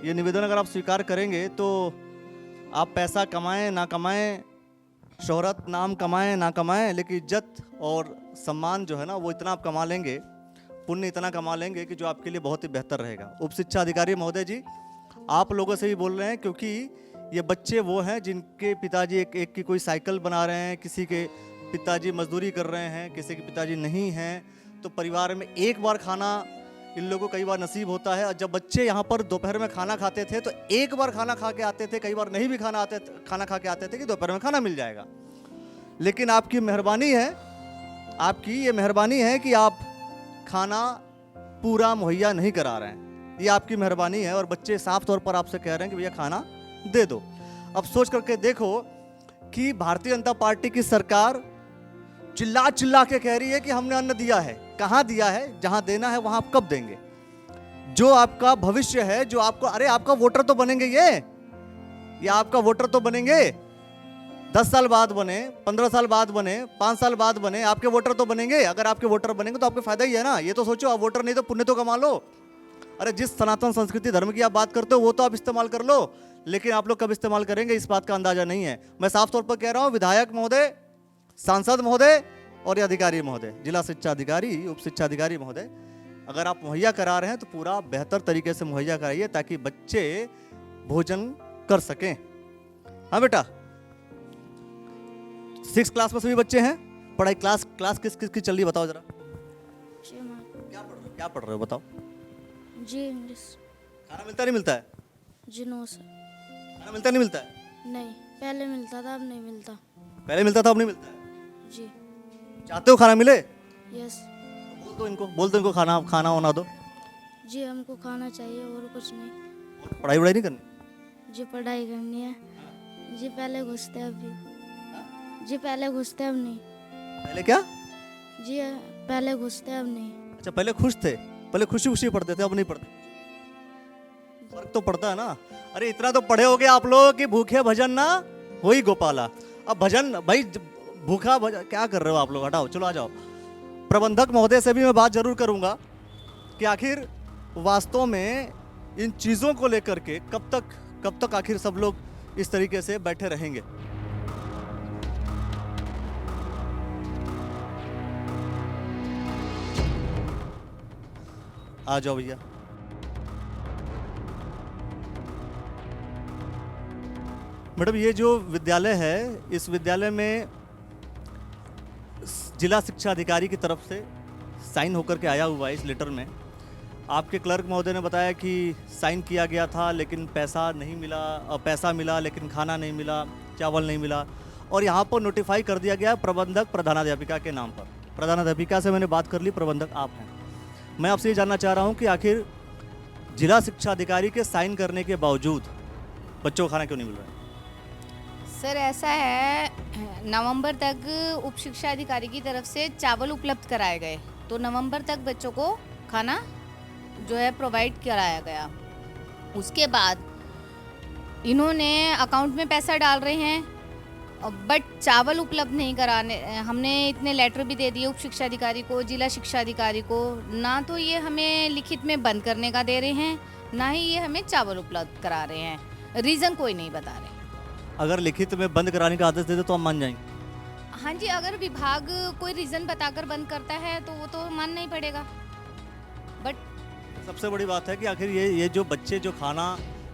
ये निवेदन अगर आप स्वीकार करेंगे तो आप पैसा कमाएं ना कमाएं, शोहरत नाम कमाएं ना कमाएं, लेकिन इज्जत और सम्मान जो है ना वो इतना आप कमा लेंगे, पुण्य इतना कमा लेंगे कि जो आपके लिए बहुत ही बेहतर रहेगा। उप शिक्षा अधिकारी महोदय जी, आप लोगों से भी बोल रहे हैं क्योंकि ये बच्चे वो हैं जिनके पिताजी एक की कोई साइकिल बना रहे हैं, किसी के पिताजी मजदूरी कर रहे हैं, किसी के पिताजी नहीं हैं, तो परिवार में एक बार खाना इन लोगों को कई बार नसीब होता है। और जब बच्चे यहाँ पर दोपहर में खाना खाते थे तो एक बार खाना खा के आते थे, कई बार नहीं भी खाना खा के आते थे कि दोपहर में खाना मिल जाएगा। लेकिन आपकी मेहरबानी है, आपकी ये मेहरबानी है कि आप खाना पूरा मुहैया नहीं करा रहे हैं, ये आपकी मेहरबानी है। और बच्चे साफ तौर पर आपसे कह रहे हैं कि भैया खाना दे दो। अब सोच करके देखो कि भारतीय जनता पार्टी की सरकार चिल्ला चिल्ला के कह रही है कि हमने अन्न दिया है। कहाँ दिया है? जहां देना है वहां आप कब देंगे? जो आपका भविष्य है, जो आपको, अरे आपका वोटर तो बनेंगे ये आपका वोटर तो बनेंगे। 10 साल बाद बने, 15 साल बाद बने, 5 साल बाद बने, आपके वोटर तो बनेंगे। अगर आपके वोटर बनेंगे तो आपको फायदा ही है ना। ये तो सोचो, आप वोटर नहीं तो पुण्य तो कमा लो। अरे जिस सनातन संस्कृति धर्म की आप बात करते हो वो तो आप इस्तेमाल कर लो, लेकिन आप लोग कब इस्तेमाल करेंगे इस बात का अंदाजा नहीं है। मैं साफ तौर पर कह रहा हूँ, विधायक महोदय, सांसद महोदय और ये अधिकारी महोदय, जिला शिक्षा अधिकारी, उप शिक्षा अधिकारी महोदय, अगर आप मुहैया करा रहे हैं तो पूरा बेहतर तरीके से मुहैया कराइए ताकि बच्चे भोजन कर सकें। हाँ बेटा, 6 क्लास में सभी बच्चे हैं। पढ़ाई क्लास किस की चल रही है बताओ जरा। क्या पढ़ रहे हो बताओ। जी इंग्लिश। खाना मिलता नहीं मिलता है? जी नो सर। खाना मिलता नहीं मिलता है? नहीं, पहले मिलता था, अब नहीं मिलता। पहले मिलता था अब नहीं मिलता है? जी चाहते हो खाना मिले? यस बोल दो इनको खाना खाना होना दो। जी हमको खाना चाहिए और कुछ नहीं। पढ़ाई वढ़ाई नहीं करनी? जी पढ़ाई करनी है। जी पहले घुसते अब जी पहले घुसते अब नहीं। पहले क्या? जी पहले घुसते अब नहीं। अच्छा पहले खुश थे, पहले खुशी खुशी पढ़ते थे, अब नहीं पढ़ते। फर्क तो पड़ता है ना। अरे इतना तो पढ़े होगे आप लोग कि भूखे भजन ना होई गोपाला। अब भजन भाई भूखा भजन क्या कर रहे हो आप लोग? हटाओ, चलो आ जाओ। प्रबंधक महोदय से भी मैं बात जरूर करूंगा कि आखिर वास्तव में इन चीज़ों को लेकर के कब तक आखिर सब लोग इस तरीके से बैठे रहेंगे। आ जाओ भैया। मैडम ये जो विद्यालय है, इस विद्यालय में जिला शिक्षा अधिकारी की तरफ से साइन होकर के आया हुआ है इस लेटर में। आपके क्लर्क महोदय ने बताया कि साइन किया गया था लेकिन पैसा नहीं मिला, पैसा मिला लेकिन खाना नहीं मिला, चावल नहीं मिला, और यहाँ पर नोटिफाई कर दिया गया प्रबंधक प्रधानाध्यापिका के नाम पर। प्रधानाध्यापिका से मैंने बात कर ली, प्रबंधक आप हैं। मैं आपसे ये जानना चाह रहा हूँ कि आखिर जिला शिक्षा अधिकारी के साइन करने के बावजूद बच्चों को खाना क्यों नहीं मिल रहा है? सर ऐसा है, नवंबर तक उप शिक्षा अधिकारी की तरफ से चावल उपलब्ध कराए गए, तो नवंबर तक बच्चों को खाना जो है प्रोवाइड कराया गया। उसके बाद इन्होंने अकाउंट में पैसा डाल रहे हैं बट चावल उपलब्ध नहीं कराने। हमने इतने लेटर भी दे दिए उप शिक्षा अधिकारी को, जिला शिक्षा अधिकारी को, ना तो ये हमें लिखित में बंद करने का दे रहे हैं, ना ही ये हमें चावल उपलब्ध करा रहे हैं। रीज़न कोई नहीं बता रहे। अगर लिखित में बंद कराने का आदेश दे दे तो हम मान जाएंगे। हाँ जी, अगर विभाग कोई रीज़न बताकर बंद करता है तो वो तो मानना ही पड़ेगा। बट सबसे बड़ी बात है कि आखिर ये जो बच्चे जो खाना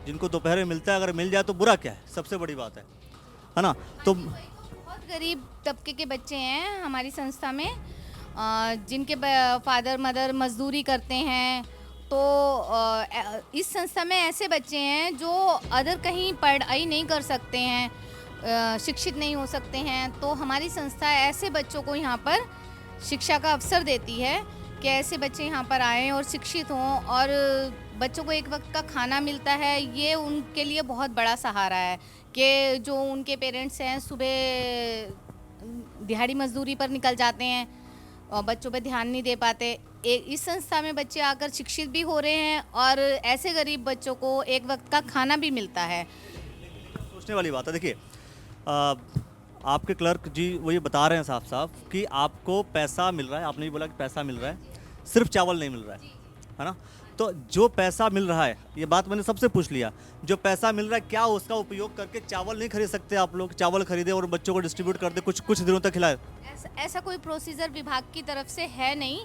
जिनको दोपहर में मिलता है, अगर मिल जाए तो बुरा क्या है? सबसे बड़ी बात है ना। तो बहुत गरीब तबके के बच्चे हैं हमारी संस्था में, जिनके फादर मदर मजदूरी करते हैं। तो इस संस्था में ऐसे बच्चे हैं जो अदर कहीं पढ़ाई नहीं कर सकते हैं, शिक्षित नहीं हो सकते हैं। तो हमारी संस्था ऐसे बच्चों को यहाँ पर शिक्षा का अवसर देती है कि ऐसे बच्चे यहाँ पर आएँ और शिक्षित हों, और बच्चों को एक वक्त का खाना मिलता है। ये उनके लिए बहुत बड़ा सहारा है कि जो उनके पेरेंट्स हैं सुबह दिहाड़ी मजदूरी पर निकल जाते हैं और बच्चों पे ध्यान नहीं दे पाते। इस संस्था में बच्चे आकर शिक्षित भी हो रहे हैं और ऐसे गरीब बच्चों को एक वक्त का खाना भी मिलता है। सोचने वाली बात है। देखिए आपके क्लर्क जी वो ये बता रहे हैं साफ साफ कि आपको पैसा मिल रहा है, आपने भी बोला कि पैसा मिल रहा है, सिर्फ चावल नहीं मिल रहा है ना। तो जो पैसा मिल रहा है, ये बात मैंने सबसे पूछ लिया, जो पैसा मिल रहा है क्या उसका उपयोग करके चावल नहीं खरीद सकते आप लोग? चावल खरीदे और बच्चों को डिस्ट्रीब्यूट कर दे, कुछ दिनों तक खिलाए। ऐसा कोई प्रोसीजर विभाग की तरफ से है नहीं।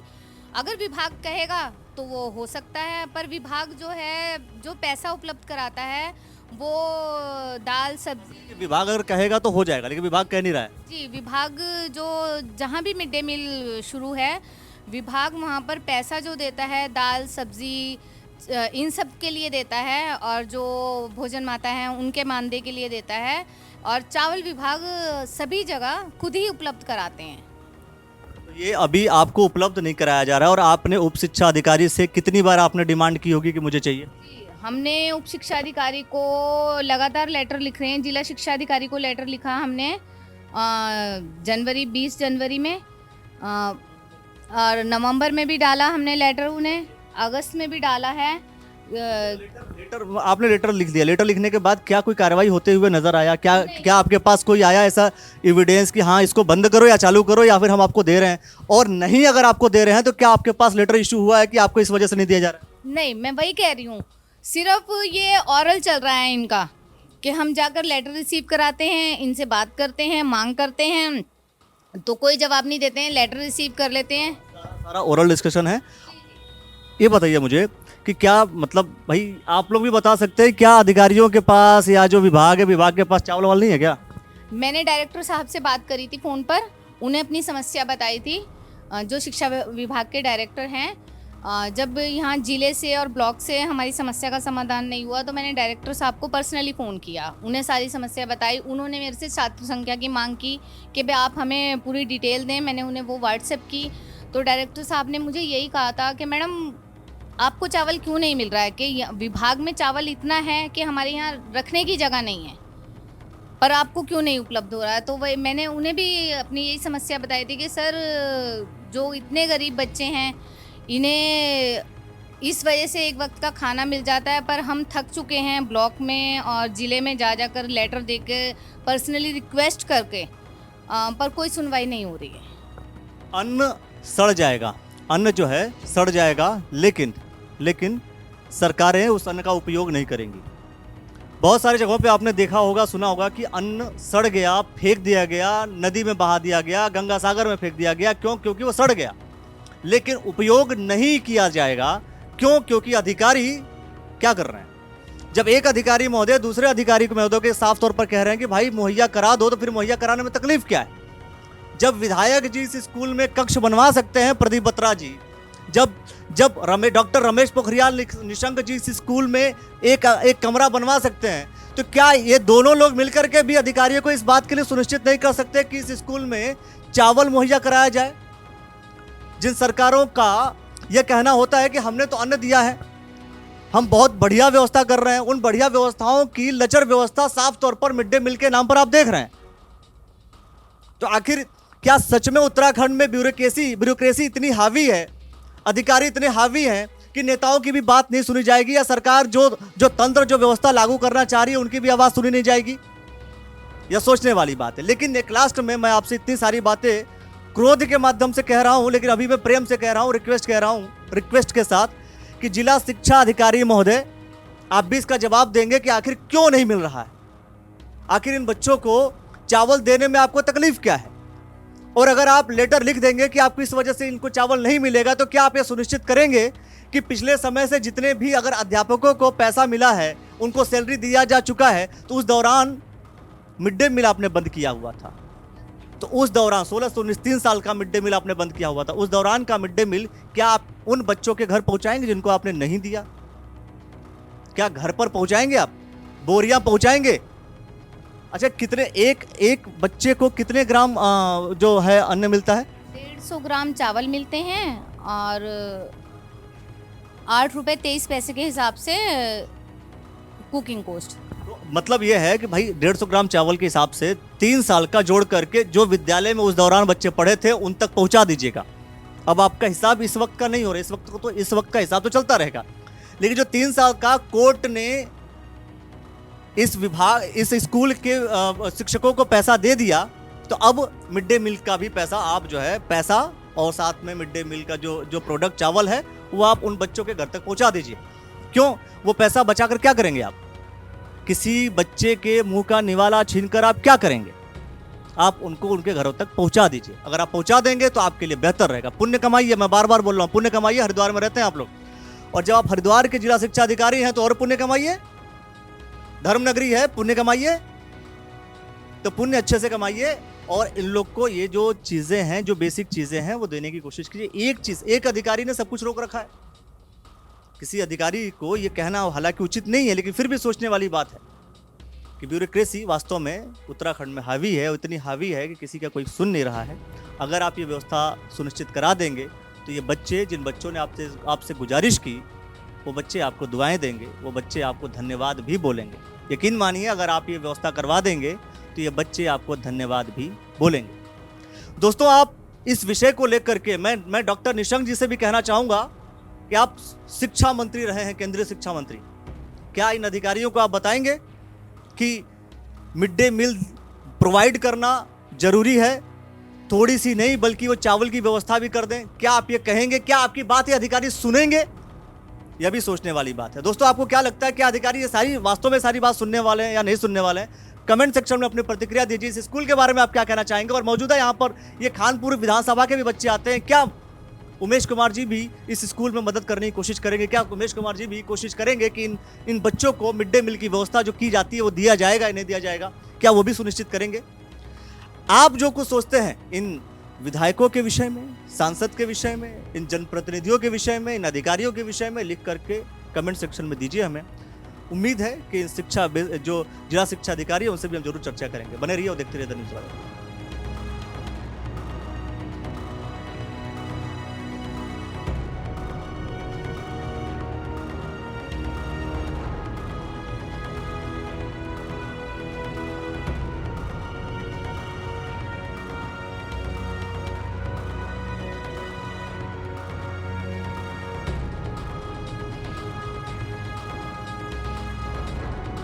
अगर विभाग कहेगा तो वो हो सकता है, पर विभाग जो है जो पैसा उपलब्ध कराता है वो दाल सब्जी। विभाग अगर कहेगा तो हो जाएगा, लेकिन विभाग कह नहीं रहा है। जी, विभाग जो जहाँ भी मिड डे मील शुरू है, विभाग वहाँ पर पैसा जो देता है दाल सब्जी इन सब के लिए देता है, और जो भोजन माता है उनके मानदेय के लिए देता है, और चावल विभाग सभी जगह खुद ही उपलब्ध कराते हैं। ये अभी आपको उपलब्ध नहीं कराया जा रहा है, और आपने उप शिक्षा अधिकारी से कितनी बार आपने डिमांड की होगी कि मुझे चाहिए? हमने उप शिक्षा अधिकारी को लगातार लेटर लिख रहे हैं। जिला शिक्षा अधिकारी को लेटर लिखा हमने 20 जनवरी में, और नवंबर में भी डाला हमने लेटर, उन्हें अगस्त में भी डाला है। आपने लेटर लिख दिया, लेटर लिखने के बाद क्या कोई कार्रवाई होते हुए नजर आया? क्या आपके पास कोई आया ऐसा एविडेंस कि हाँ इसको बंद करो या चालू करो, या फिर हम आपको दे रहे हैं? और नहीं अगर आपको दे रहे हैं तो क्या आपके पास लेटर इशू हुआ है कि आपको इस वजह से नहीं दिया जा रहा है? नहीं, मैं वही कह रही हूँ, सिर्फ ये ऑरल चल रहा है इनका कि हम जाकर लेटर रिसीव कराते हैं, इनसे बात करते हैं, मांग करते हैं, तो कोई जवाब नहीं देते हैं, लेटर रिसीव कर लेते हैं। सारा ओरल डिस्कशन है। ये बताइए मुझे कि क्या मतलब भाई आप लोग भी बता सकते हैं क्या अधिकारियों के पास या जो विभाग है, विभाग के पास चावल वाल नहीं है क्या? मैंने डायरेक्टर साहब से बात करी थी फ़ोन पर, उन्हें अपनी समस्या बताई थी। जो शिक्षा विभाग के डायरेक्टर हैं जब यहाँ जिले से और ब्लॉक से हमारी समस्या का समाधान नहीं हुआ तो मैंने डायरेक्टर साहब को पर्सनली फ़ोन किया, उन्हें सारी समस्या बताई। उन्होंने मेरे से छात्र संख्या की मांग की कि भाई आप हमें पूरी डिटेल दें। मैंने उन्हें वो व्हाट्सएप की तो डायरेक्टर साहब ने मुझे यही कहा था कि मैडम आपको चावल क्यों नहीं मिल रहा है, कि विभाग में चावल इतना है कि हमारे यहाँ रखने की जगह नहीं है, पर आपको क्यों नहीं उपलब्ध हो रहा है। तो वही मैंने उन्हें भी अपनी यही समस्या बताई थी कि सर जो इतने गरीब बच्चे हैं इन्हें इस वजह से एक वक्त का खाना मिल जाता है, पर हम थक चुके हैं ब्लॉक में और ज़िले में जा कर लेटर दे के पर्सनली रिक्वेस्ट करके, पर कोई सुनवाई नहीं हो रही है। अन्न सड़ जाएगा, अन्न जो है सड़ जाएगा, लेकिन सरकारें उस अन्न का उपयोग नहीं करेंगी। बहुत सारी जगहों पे आपने देखा होगा, सुना होगा कि अन्न सड़ गया, फेंक दिया गया, नदी में बहा दिया गया, गंगा सागर में फेंक दिया गया। क्यों? क्योंकि वो सड़ गया, लेकिन उपयोग नहीं किया जाएगा। क्यों? क्योंकि अधिकारी क्या कर रहे हैं? जब एक अधिकारी महोदय दूसरे अधिकारी को महोदय के साफ तौर पर कह रहे हैं कि भाई मुहैया करा दो, तो फिर मुहैया कराने में तकलीफ क्या है? जब विधायक जी इस स्कूल में कक्ष बनवा सकते हैं, प्रदीप बत्रा जी, जब डॉक्टर रमेश पोखरियाल निशंक जी इस स्कूल में एक कमरा बनवा सकते हैं, तो क्या ये दोनों लोग मिलकर के भी अधिकारियों को इस बात के लिए सुनिश्चित नहीं कर सकते कि इस स्कूल में चावल मुहैया कराया जाए? जिन सरकारों का यह कहना होता है कि हमने तो अन्न दिया है, हम बहुत बढ़िया व्यवस्था कर रहे हैं, उन बढ़िया व्यवस्थाओं की लचर व्यवस्था साफ तौर पर मिड डे मील के नाम पर आप देख रहे हैं। तो आखिर क्या सच में उत्तराखंड में ब्यूरोक्रेसी इतनी हावी है, अधिकारी इतने हावी हैं कि नेताओं की भी बात नहीं सुनी जाएगी, या सरकार जो तंत्र जो व्यवस्था लागू करना चाह रही है उनकी भी आवाज़ सुनी नहीं जाएगी? यह सोचने वाली बात है। लेकिन एक लास्ट में मैं आपसे इतनी सारी बातें क्रोध के माध्यम से कह रहा हूं, लेकिन अभी मैं प्रेम से कह रहा हूं, रिक्वेस्ट के साथ कि जिला शिक्षा अधिकारी महोदय, आप भी इसका जवाब देंगे कि आखिर क्यों नहीं मिल रहा है, आखिर इन बच्चों को चावल देने में आपको तकलीफ क्या है? और अगर आप लेटर लिख देंगे कि आपको इस वजह से इनको चावल नहीं मिलेगा, तो क्या आप ये सुनिश्चित करेंगे कि पिछले समय से जितने भी अगर अध्यापकों को पैसा मिला है, उनको सैलरी दिया जा चुका है, तो उस दौरान मिड डे मील आपने बंद किया हुआ था, तो उस दौरान 16 से 19 3 साल का मिड डे मील आपने बंद किया हुआ था, उस दौरान का मिड डे मील क्या आप उन बच्चों के घर पहुंचाएंगे जिनको आपने नहीं दिया? क्या घर पर पहुंचाएंगे आप? बोरियां पहुंचाएंगे? अच्छा, कितने एक बच्चे को कितने ग्राम जो है अन्न मिलता है? 150 ग्राम चावल मिलते हैं और 8 रुपये 23 पैसे के हिसाब से कुकिंग कोस्ट। तो मतलब यह है कि भाई 150 ग्राम चावल के हिसाब से 3 साल का जोड़ करके जो विद्यालय में उस दौरान बच्चे पढ़े थे उन तक पहुंचा दीजिएगा। अब आपका हिसाब इस वक्त का नहीं हो रहा, इस वक्त का हिसाब तो चलता रहेगा, लेकिन जो 3 साल का कोर्ट ने इस स्कूल के शिक्षकों को पैसा दे दिया, तो अब मिड डे मील का भी पैसा आप जो है पैसा और साथ में मिड डे मील का जो प्रोडक्ट चावल है वो आप उन बच्चों के घर तक पहुंचा दीजिए। क्यों? वो पैसा बचाकर क्या करेंगे आप? किसी बच्चे के मुंह का निवाला छीनकर आप क्या करेंगे? आप उनको उनके घरों तक पहुंचा दीजिए। अगर आप पहुंचा देंगे तो आपके लिए बेहतर रहेगा। पुण्य कमाइए, मैं बार बार बोल रहा हूँ, पुण्य कमाइए। हरिद्वार में रहते हैं आप लोग, और जब आप हरिद्वार के जिला शिक्षा अधिकारी हैं तो और पुण्य कमाइए। धर्म नगरी है, पुण्य कमाइए, तो पुण्य अच्छे से कमाइए और इन लोग को ये जो चीज़ें हैं, जो बेसिक चीज़ें हैं वो देने की कोशिश कीजिए। एक अधिकारी ने सब कुछ रोक रखा है। किसी अधिकारी को ये कहना हालांकि उचित नहीं है, लेकिन फिर भी सोचने वाली बात है कि ब्यूरोक्रेसी वास्तव में उत्तराखंड में हावी है, इतनी हावी है कि किसी का कोई सुन नहीं रहा है। अगर आप ये व्यवस्था सुनिश्चित करा देंगे तो ये बच्चे, जिन बच्चों ने आपसे गुजारिश की, वो बच्चे आपको दुआएं देंगे, वो बच्चे आपको धन्यवाद भी बोलेंगे। यकीन मानिए, अगर आप ये व्यवस्था करवा देंगे तो ये बच्चे आपको धन्यवाद भी बोलेंगे। दोस्तों, आप इस विषय को लेकर के मैं डॉक्टर निशंक जी से भी कहना चाहूँगा कि आप शिक्षा मंत्री रहे हैं, केंद्रीय शिक्षा मंत्री, क्या इन अधिकारियों को आप बताएंगे कि मिड डे मील प्रोवाइड करना जरूरी है? थोड़ी सी नहीं बल्कि वो चावल की व्यवस्था भी कर दें। क्या आप ये कहेंगे? क्या आपकी बात ये अधिकारी सुनेंगे? यह भी सोचने वाली बात है। दोस्तों, आपको क्या लगता है कि अधिकारी ये वास्तव में सारी बात सुनने वाले हैं या नहीं सुनने वाले हैं? कमेंट सेक्शन में अपनी प्रतिक्रिया दीजिए। इस स्कूल के बारे में आप क्या कहना चाहेंगे? और मौजूदा यहाँ पर ये खानपुर विधानसभा के भी बच्चे आते हैं, क्या उमेश कुमार जी भी इस स्कूल में मदद करने की कोशिश करेंगे? क्या उमेश कुमार जी भी कोशिश करेंगे कि इन बच्चों को मिड डे मील की व्यवस्था जो की जाती है वो दिया जाएगा या नहीं दिया जाएगा? क्या वो भी सुनिश्चित करेंगे? आप जो कुछ सोचते हैं इन विधायकों के विषय में, सांसद के विषय में, इन जनप्रतिनिधियों के विषय में, इन अधिकारियों के विषय में लिख करके कमेंट सेक्शन में दीजिए हमें। उम्मीद है कि जो जिला शिक्षा अधिकारी है उनसे भी हम जरूर चर्चा करेंगे। बने रहिए और देखते रहिए द न्यूज़ वाला।